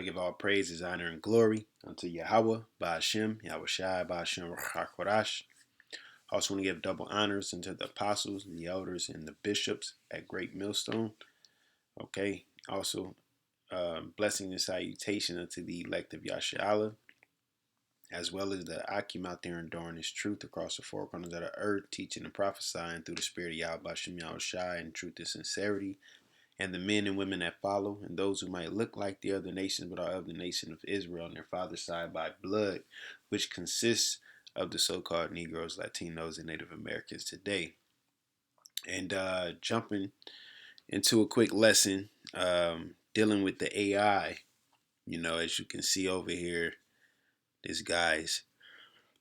I give all praises, honor, and glory unto Yahawah, BAHASHAM, YAHAWASHI, BAHASHAM, QADASH. I also want to give double honors unto the apostles and the elders and the bishops at Great Millstone. Okay. Also, blessing and salutation unto the elect of Yasharahla, as well as the Akim out there enduring his truth across the four corners of the earth, teaching and prophesying through the spirit of Yahweh Shem Yahushai in truth and sincerity, and the men and women that follow, and those who might look like the other nations but are of the nation of Israel on their father's side by blood, which consists of the so-called Negroes, Latinos, and Native Americans today. And jumping into a quick lesson dealing with the AI. As you can see over here, this guy's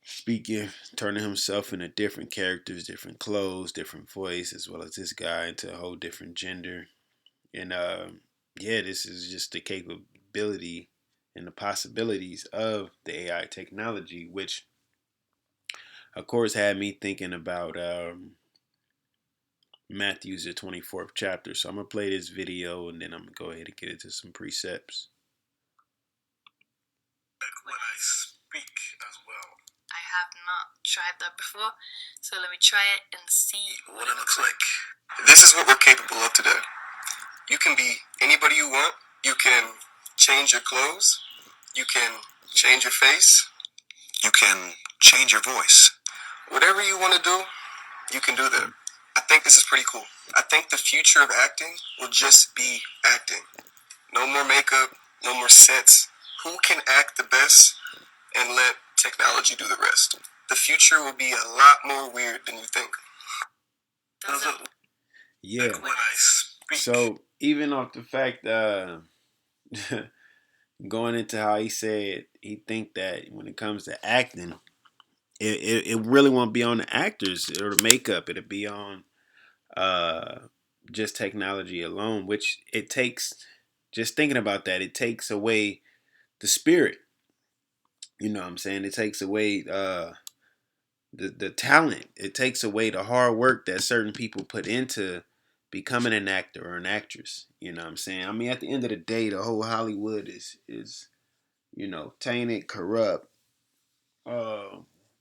speaking, turning himself into different characters, different clothes, different voice, as well as this guy into a whole different gender. And this is just the capability and the possibilities of the AI technology, which of course had me thinking about Matthew's the 24th chapter. So I'm going to play this video and then I'm going to go ahead and get into some precepts. When I speak as well. I have not tried that before, so let me try it and see what it looks like. This is what we're capable of today. You can be anybody you want. You can change your clothes. You can change your face. You can change your voice. Whatever you want to do, you can do that. I think this is pretty cool. I think the future of acting will just be acting. No more makeup, no more sets. Who can act the best and let technology do the rest? The future will be a lot more weird than you think. Yeah. So even off the fact going into how he said he think that when it comes to acting, it really won't be on the actors or the makeup. It'll be on just technology alone, which it takes. Just thinking about that, it takes away the spirit. You know what I'm saying? It takes away the talent. It takes away the hard work that certain people put into becoming an actor or an actress. You know what I'm saying? I mean, at the end of the day, the whole Hollywood is tainted, corrupt,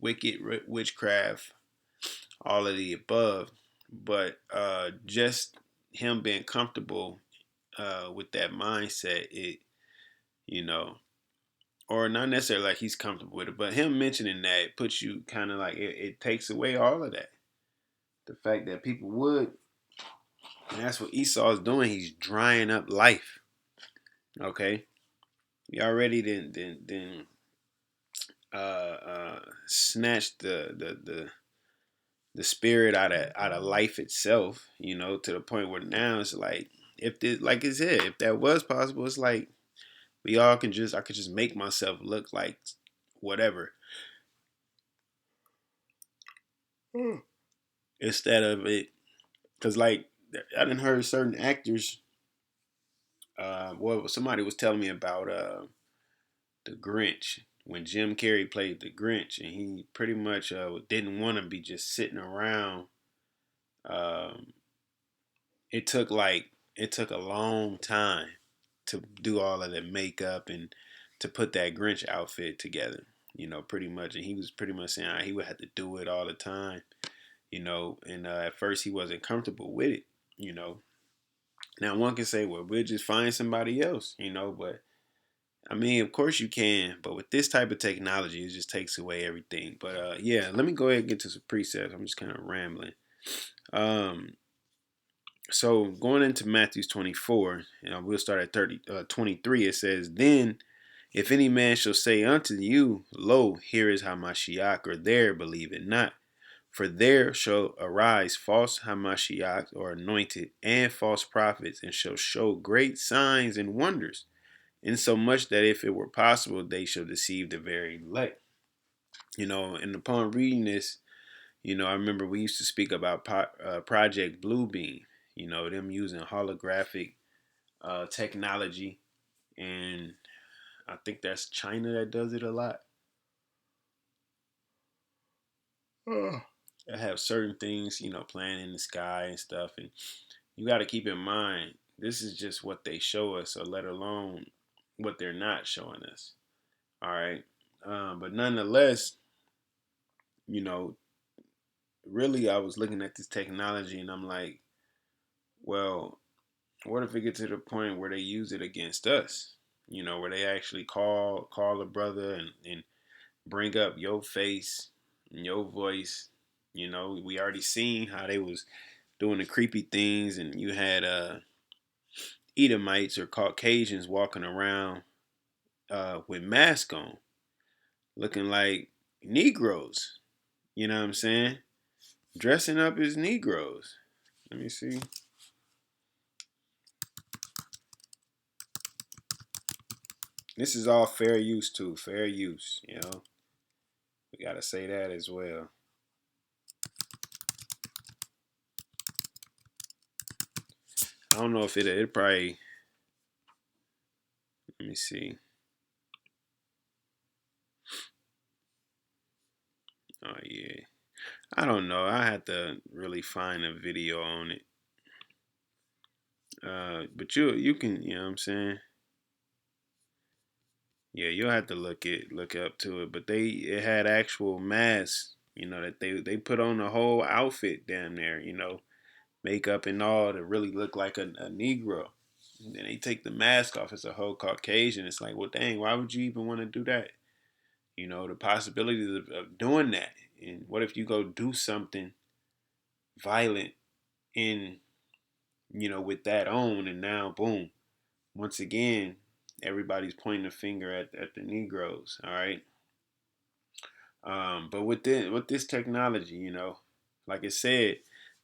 wicked, witchcraft, all of the above. But just him being comfortable with that mindset, you know, or not necessarily like he's comfortable with it, but him mentioning that puts you kind of like it takes away all of that. The fact that people would, and that's what Esau is doing. He's drying up life. Okay, he already then snatched the spirit out of life itself. To the point where now it's like if this, like I said, if that was possible, it's like I could just make myself look like whatever. Instead of it, because like I didn't heard certain actors. Somebody was telling me about the Grinch when Jim Carrey played the Grinch, and he pretty much didn't want to be just sitting around. Um, it took a long time to do all of the makeup and to put that Grinch outfit together. Pretty much, and he was pretty much saying he would have to do it all the time. And at first he wasn't comfortable with it. Now one can say, well, we'll just find somebody else. But I mean, of course you can, but with this type of technology, it just takes away everything. But let me go ahead and get to some precepts. I'm just kind of rambling. So going into Matthew's 24, we'll start at 23. It says, "Then, if any man shall say unto you, Lo, here is Hamashiach, or there, believe it not. For there shall arise false Hamashiachs, or anointed, and false prophets, and shall show great signs and wonders, insomuch that if it were possible, they shall deceive the very elect." And upon reading this, I remember we used to speak about Project Bluebeam, them using holographic technology. And I think that's China that does it a lot. I have certain things, playing in the sky and stuff. And you got to keep in mind, this is just what they show us, or let alone what they're not showing us. All right. But nonetheless, you know, really, I was looking at this technology and I'm like, well, what if it gets to the point where they use it against us? You know, where they actually call a brother and bring up your face and your voice. You know, we already seen how they was doing the creepy things, and you had Edomites or Caucasians walking around with masks on, looking like Negroes. You know what I'm saying? Dressing up as Negroes. Let me see. This is all fair use too. Fair use. You know, we gotta say that as well. I don't know if it probably. Let me see. Oh yeah. I don't know. I had to really find a video on it. But you can, you know what I'm saying? Yeah, you'll have to look up to it. But it had actual masks, you know, that they put on the whole outfit down there, you know, makeup and all to really look like a Negro. And then they take the mask off as a whole Caucasian. It's like, well, dang, why would you even want to do that? You know, the possibilities of doing that. And what if you go do something violent in, you know, with that on, and now boom, once again, everybody's pointing a finger at the Negroes. All right. But with this technology, you know, like I said,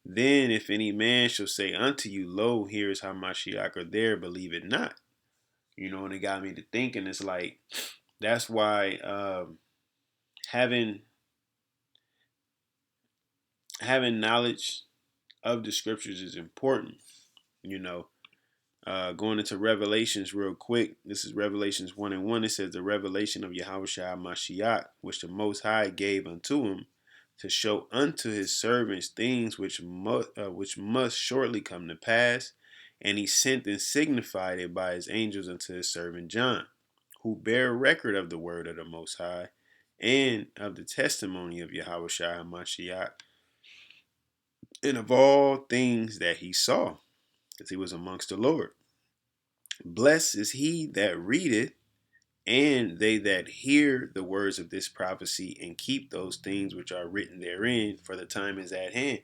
then if any man shall say unto you, lo, here is how Mashiach are there, believe it not. You know, and it got me to thinking. It's like that's why having having knowledge of the scriptures is important. You know, going into Revelations real quick. This is Revelations 1:1. It says the revelation of Yahawashi Mashiach, which the Most High gave unto him, to show unto his servants things which must shortly come to pass. And he sent and signified it by his angels unto his servant John, who bear record of the word of the Most High and of the testimony of Yahawashi Mashiach, and of all things that he saw, as he was amongst the Lord. Blessed is he that readeth, and they that hear the words of this prophecy, and keep those things which are written therein, for the time is at hand.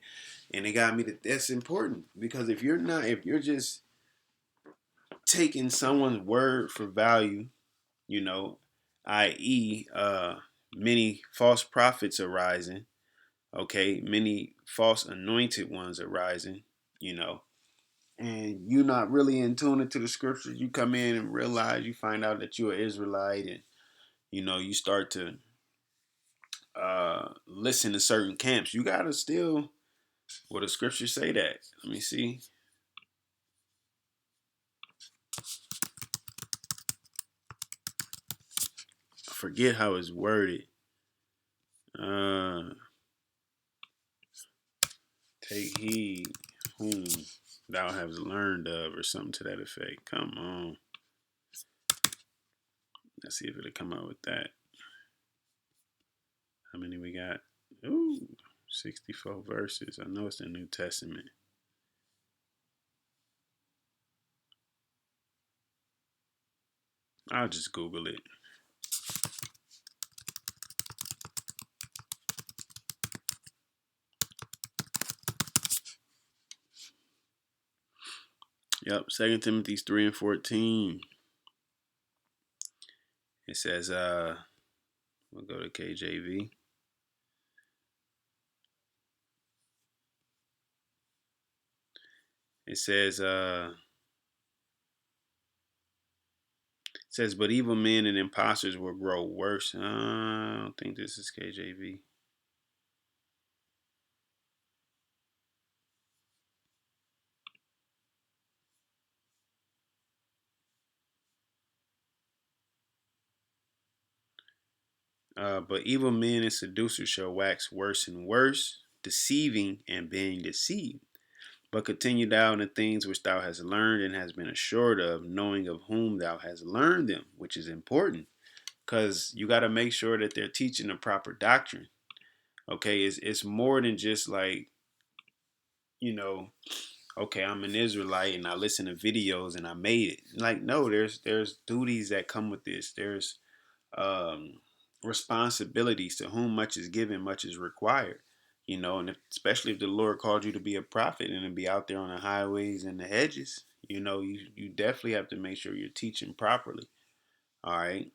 And it got me that's important, because if you're just taking someone's word for value, you know, i.e., many false prophets are rising, okay, many false anointed ones are rising, you know, and you're not really in tune into the scriptures. You come in and realize, you find out that you're an Israelite, and you know, you start to listen to certain camps. You gotta still, well, the scriptures say that. Let me see. I forget how it's worded. Uh, Take heed whom thou hast learned of, or something to that effect. Come on. Let's see if it'll come out with that. How many we got? Ooh, 64 verses. I know it's the New Testament. I'll just Google it. Yep, 2 Timothy 3:14. It says, we'll go to KJV. It says, but evil men and impostors will grow worse. I don't think this is KJV. But evil men and seducers shall wax worse and worse, deceiving and being deceived. But continue thou in the things which thou hast learned and hast been assured of, knowing of whom thou hast learned them, which is important, because you got to make sure that they're teaching the proper doctrine. Okay, it's more than just like, you know, okay, I'm an Israelite and I listen to videos and I made it. Like, no, there's duties that come with this. There's um, responsibilities. To whom much is given, much is required. You know, and especially if the Lord called you to be a prophet and to be out there on the highways and the hedges, you know, you definitely have to make sure you're teaching properly. All right.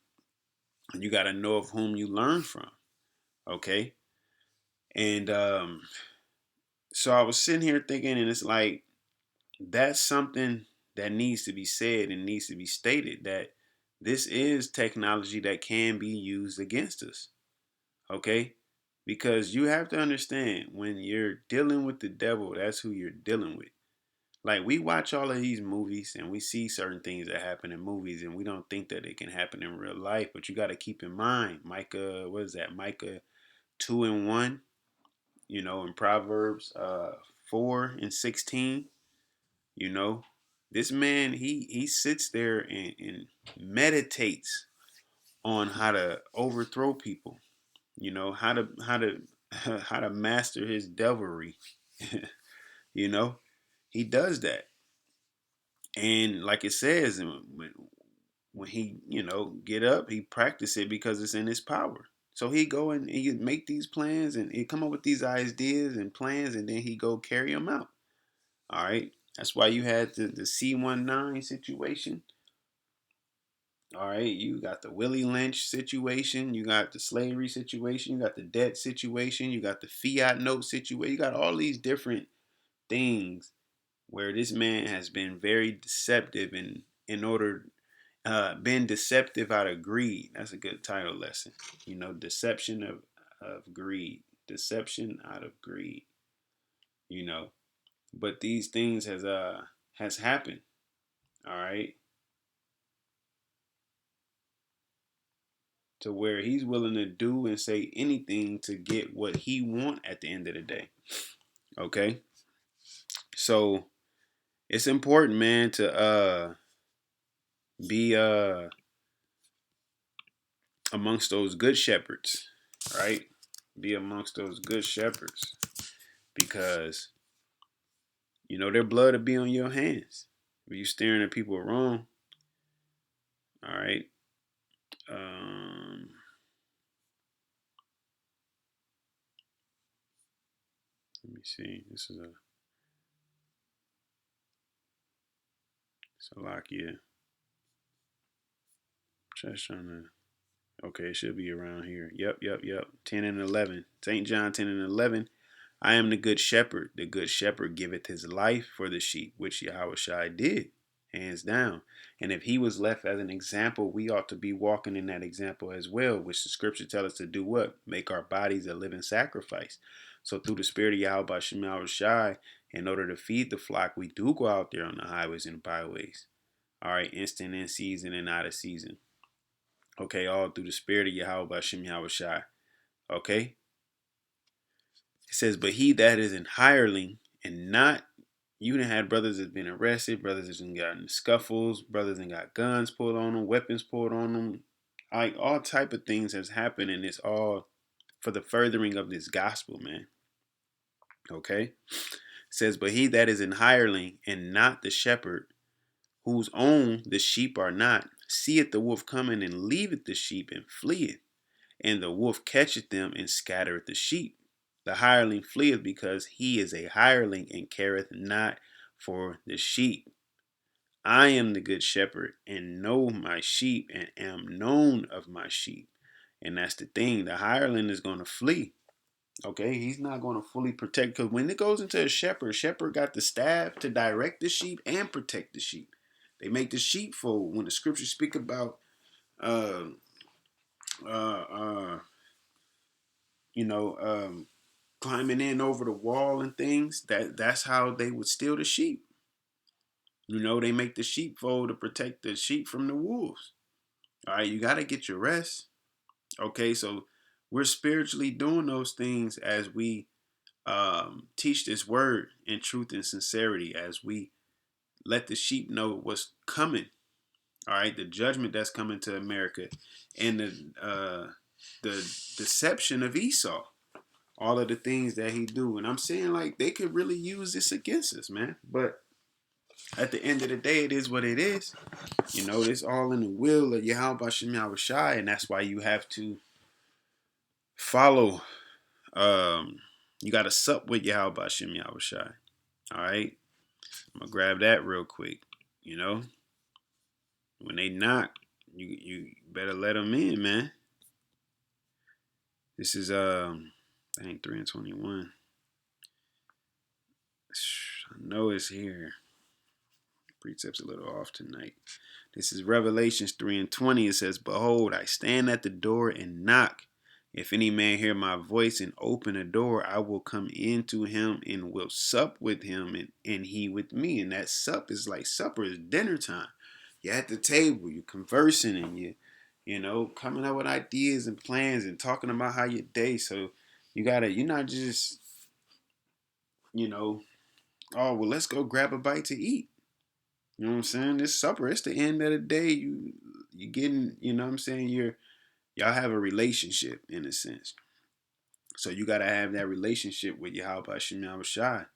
And you got to know of whom you learn from. Okay. And so I was sitting here thinking, and it's like, that's something that needs to be said and needs to be stated, that this is technology that can be used against us. Okay? Because you have to understand, when you're dealing with the devil, that's who you're dealing with. Like, we watch all of these movies and we see certain things that happen in movies and we don't think that it can happen in real life. But you got to keep in mind, Micah, what is that? Micah 2:1, you know, in Proverbs 4:16, you know, this man, he sits there and meditates on how to overthrow people, you know, how to how to master his devilry. You know, he does that. And like it says, when he, you know, get up, he practice it because it's in his power. So he go and he make these plans and he come up with these ideas and plans, and then he go carry them out. All right. That's why you had the C-19 situation. All right. You got the Willie Lynch situation. You got the slavery situation. You got the debt situation. You got the fiat note situation. You got all these different things where this man has been very deceptive, and in order been deceptive out of greed. That's a good title lesson. You know, deception of greed. Deception out of greed. You know. But these things has happened. All right. To where he's willing to do and say anything to get what he want at the end of the day. Okay. So it's important, man, to be amongst those good shepherds, right? Be amongst those good shepherds, because you know their blood will be on your hands if you staring at people wrong. All right. Let me see. This is a Salakia. Just trying to. Okay, it should be around here. Yep. 10 and 11. St. John 10 and 11. I am the good shepherd. The good shepherd giveth his life for the sheep, which YAHAWASHI did, hands down. And if he was left as an example, we ought to be walking in that example as well, which the scripture tells us to do what? Make our bodies a living sacrifice. So through the spirit of YAHAWASHI, in order to feed the flock, we do go out there on the highways and byways. All right, instant in season and out of season. Okay, all through the spirit of YAHAWASHI. Okay? It says, but he that is an hireling and not, you done had brothers that's been arrested, brothers that's got in scuffles, brothers that got guns pulled on them, weapons pulled on them, like all type of things has happened, and it's all for the furthering of this gospel, man. Okay? It says, but he that is an hireling and not the shepherd, whose own the sheep are not, seeth the wolf coming and leaveth the sheep and fleeth, and the wolf catcheth them and scattereth the sheep. The hireling fleeth because he is a hireling and careth not for the sheep. I am the good shepherd and know my sheep and am known of my sheep. And that's the thing. The hireling is going to flee. Okay, he's not going to fully protect, because when it goes into a shepherd got the staff to direct the sheep and protect the sheep. They make the sheepfold. When the scriptures speak about uh uh uh you know climbing in over the wall and things, that's how they would steal the sheep. You know, they make the sheepfold to protect the sheep from the wolves. All right, you got to get your rest. Okay, so we're spiritually doing those things as we teach this word in truth and sincerity as we let the sheep know what's coming. All right, the judgment that's coming to America, and the deception of Esau, all of the things that he do. And I'm saying, like, they could really use this against us, man. But at the end of the day, it is what it is. You know, it's all in the will of YAHAWASHI, and that's why you have to follow. You got to sup with YAHAWASHI. All right, I'm gonna grab that real quick. You know, when they knock, you better let them in, man. This is I think 3:21. I know it's here. Precept's a little off tonight. This is Revelations 3:20. It says, "Behold, I stand at the door and knock. If any man hear my voice and open the door, I will come into him and will sup with him, and he with me." And that sup is like supper is dinner time. You're at the table, you're conversing, and you know, coming up with ideas and plans and talking about how your day. So you're not just, you know, oh, well, let's go grab a bite to eat. You know what I'm saying? This supper, it's the end of the day. You getting, you know what I'm saying? Y'all have a relationship in a sense. So you gotta have that relationship with YAHAWASHI.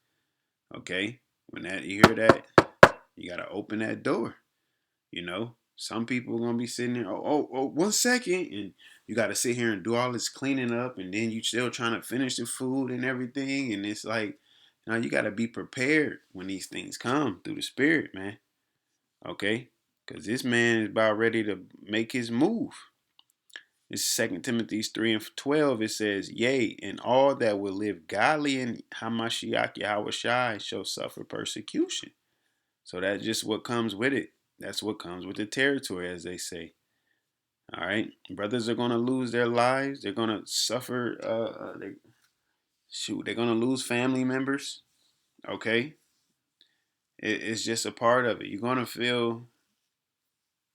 Okay? When that you hear that, you gotta open that door. You know? Some people are gonna be sitting there, oh, 1 second, and you gotta sit here and do all this cleaning up, and then you still trying to finish the food and everything, and it's like, now you gotta be prepared when these things come through the spirit, man. Okay? Because this man is about ready to make his move. This is 2 Timothy 3:12. It says, "Yea, and all that will live godly in Hamashiach Yahawashi shall suffer persecution." So that's just what comes with it. That's what comes with the territory, as they say. All right, brothers are gonna lose their lives. They're gonna suffer. They're gonna lose family members. Okay, it's just a part of it. You're gonna feel.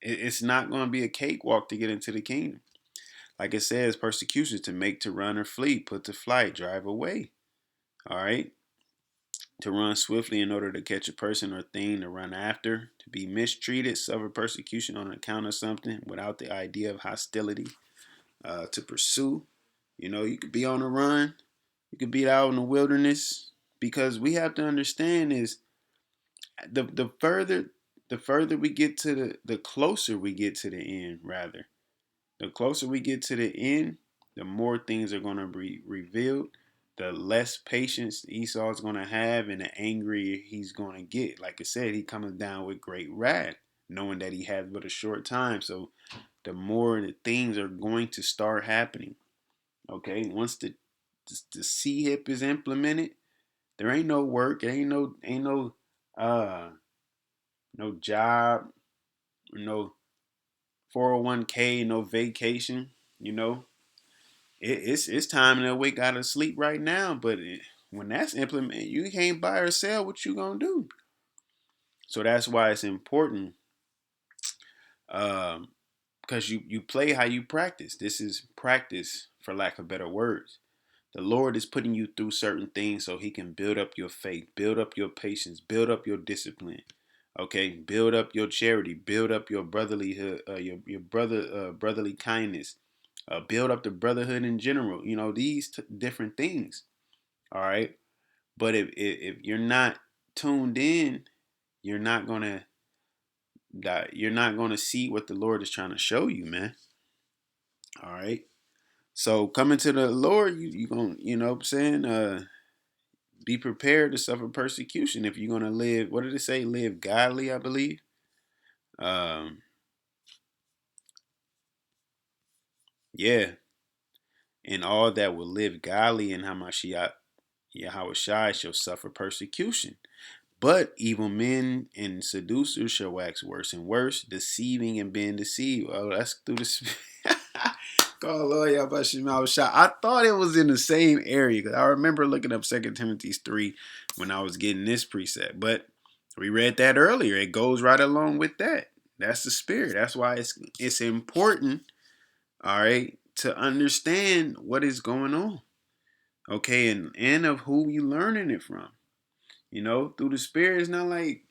It's not gonna be a cakewalk to get into the kingdom. Like it says, persecution to make, to run or flee, put to flight, drive away. All right. To run swiftly in order to catch a person or thing to run after, to be mistreated, suffer persecution on account of something without the idea of hostility, to pursue. You know, you could be on the run, you could be out in the wilderness, because we have to understand is the further we get to the closer we get to the end, rather. The closer we get to the end, the more things are going to be revealed, the less patience Esau is going to have, and the angrier he's going to get. Like I said, he comes down with great wrath, knowing that he has but a short time. So the more the things are going to start happening. Okay, once the C hip is implemented, there ain't no work, there no job, no 401k, no vacation, you know. It's time to wake out of sleep right now. But when that's implemented, you can't buy or sell. What you gonna do? So that's why it's important, because you play how you practice. This is practice, for lack of better words. The Lord is putting you through certain things so He can build up your faith, build up your patience, build up your discipline. Okay, build up your charity, build up your brotherlyhood, brotherly kindness, build up the brotherhood in general. You know, these different things. All right, but if you're not tuned in, you're not gonna see what the Lord is trying to show you, man. All right. So coming to the Lord, you gonna, you know what I'm saying, be prepared to suffer persecution if you're gonna live. What did it say? Live godly, I believe. Um, yeah, and all that will live godly in Hamashiach Yahawashi shall suffer persecution. But evil men and seducers shall wax worse and worse, deceiving and being deceived. Oh, that's through the. God, Lord, I thought it was in the same area because I remember looking up 2 Timothy 3 when I was getting this precept. But we read that earlier. It goes right along with that. That's the spirit. That's why it's important, all right, to understand what is going on. Okay, and of who you learning it from. Through the Spirit. It's not like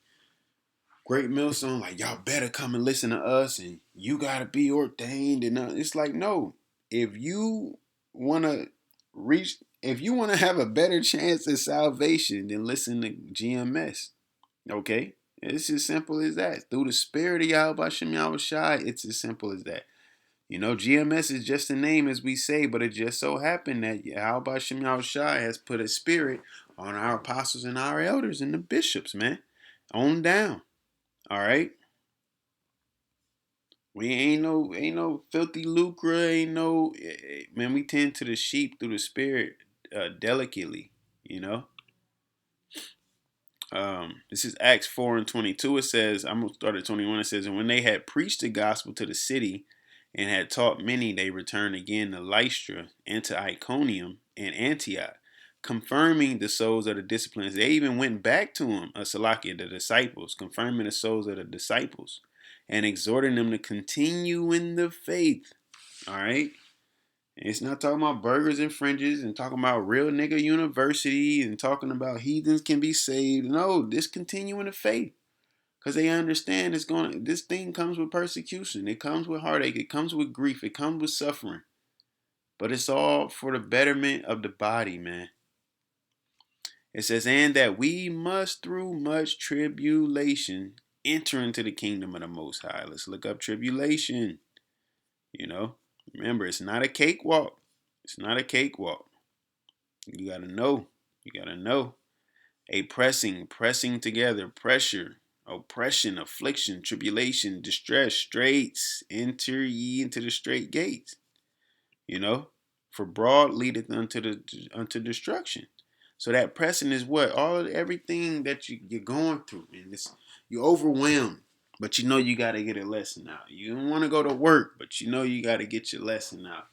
Great Millstone, like y'all better come and listen to us, and you gotta be ordained. And it's like, no, if you wanna if you wanna have a better chance at salvation, then listen to GMS. Okay, it's as simple as that. Through the Spirit of YAHAWASHI, it's as simple as that. GMS is just a name, as we say, but it just so happened that YAHAWASHI has put a spirit on our apostles and our elders and the bishops, man, on down. All right. We ain't no filthy lucre, ain't no man. We tend to the sheep through the Spirit delicately, you know. This is Acts 4:22. It says, I'm gonna start at 21. It says, and when they had preached the gospel to the city and had taught many, they returned again to Lystra and to Iconium and Antioch, confirming the souls of the disciplines. They even went back to them, Salakia, the disciples, confirming the souls of the disciples and exhorting them to continue in the faith. All right. It's not talking about burgers and fringes and talking about real nigga university and talking about heathens can be saved. No, this continuing the faith. Because they understand this thing comes with persecution. It comes with heartache. It comes with grief. It comes with suffering. But it's all for the betterment of the body, man. It says, and that we must through much tribulation enter into the kingdom of the Most High. Let's look up tribulation. Remember, it's not a cakewalk. It's not a cakewalk. You gotta know. You gotta know. A pressing together, pressure, oppression, affliction, tribulation, distress, straits. Enter ye into the straight gates. For broad leadeth unto destruction. So that pressing is what everything that you're going through, and you're overwhelmed. But you got to get a lesson out. You don't want to go to work, but you got to get your lesson out.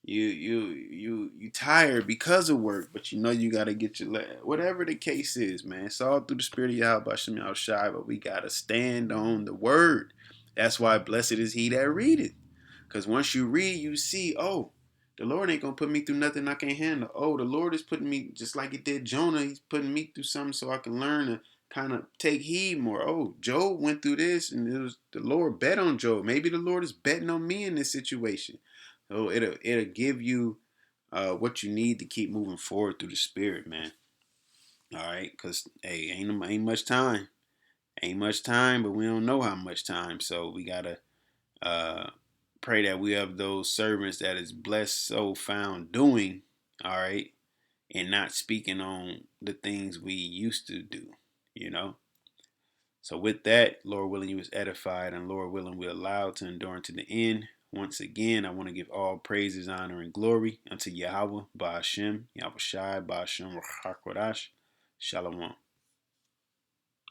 You tired because of work, but you got to get your whatever the case is, man. It's all through the Spirit of YAHAWASHI, but we got to stand on the word. That's why blessed is he that readeth. Because once you read, you see, oh, the Lord ain't going to put me through nothing I can't handle. Oh, the Lord is putting me, just like he did Jonah, he's putting me through something so I can learn to kind of take heed more. Oh, Job went through this, and it was the Lord bet on Job. Maybe the Lord is betting on me in this situation. So it'll give you what you need to keep moving forward through the Spirit, man. All right, because hey, ain't much time. Ain't much time, but we don't know how much time. So we gotta pray that we have those servants that is blessed so found doing, all right, and not speaking on the things we used to do. So with that, Lord willing, you was edified, and Lord willing, we allowed to endure unto the end. Once again, I want to give all praises, honor, and glory unto Yahawah, BAHASHAM, YAHAWASHI, BAHASHAM, RAWCHAA. Shalom.